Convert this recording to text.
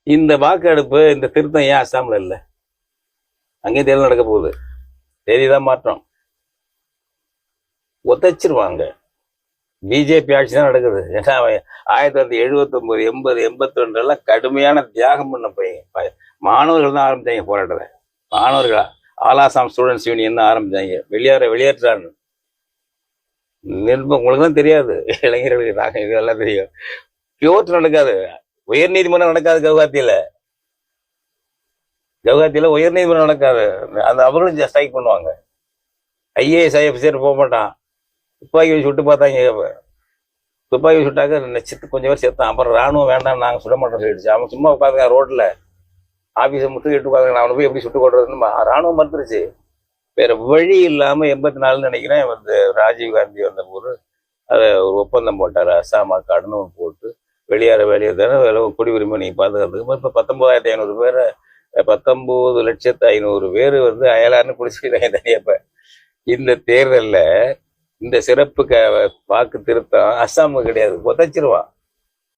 இந்த வாக்கெடுப்பு இந்த திருத்தம் ஏன் அஸ்ஸாம்ல இல்லை? அங்கேயும் தேர்தல் நடக்க போகுது, தேதிதான் மாற்றம். ஒத்தைச்சிருவாங்க. பிஜேபி ஆட்சி தான் நடக்குது. ஏன்னா 1979, 80, 82 கடுமையான தியாகம் பண்ண பையன் மாணவர்கள் தான் ஆரம்பிச்சாங்க போராட்டத்தை. மாணவர்களா ஆல் ஆசாம் ஸ்டூடெண்ட்ஸ் யூனியன் தான் ஆரம்பிச்சாங்க. வெளியேற்றான்னு உங்களுக்கு தான் தெரியாது, இளைஞர்களுக்கு நாங்கள் இதெல்லாம் தெரியும். பியோர்ட் நடக்காது, உயர் நீதிமன்றம் நடக்காது. கவுஹாத்தியில உயர் நீதிமன்றம் நடக்காது. அந்த அவர்களும் ஸ்ட்ரைக் பண்ணுவாங்க. ஐஏஎஸ் ஆஃபீஸர் போக மாட்டான். துப்பாக்கி வச்சு சுட்டு பார்த்தாங்க. துப்பாக்கி சுட்டாக்க செத்து கொஞ்சம் பேர் செத்தான். அப்புறம் ராணுவம் வேண்டாம், நாங்கள் சுட மாட்டோம் சொல்லிடுச்சு. அவன் சும்மா உட்காந்துங்க ரோட்ல, ஆபீஸை முற்றுகிட்டு உட்காந்து அவனை போய் எப்படி சுட்டு கொள்றதுன்னு ராணுவம் மறுத்துருச்சு. வேற வழி இல்லாம 84 நினைக்கிறேன் ராஜீவ் காந்தி வந்த போது அதை ஒரு ஒப்பந்தம் போட்டார். அஸ்ஸாம் காடுன்னு போட்டு வெளியேற குடியுரிமை நீங்க பாதுகாத்துக்கு. இப்ப 19,500 பேர், 19,500,000 பேர் அயலார்னு குடிச்சுக்கிறாங்க தனியப்ப. இந்த தேர்தல்ல இந்த சிறப்பு வாக்கு திருத்தம் அஸ்ஸாமுக்கு கிடையாது, புதைச்சிருவான்.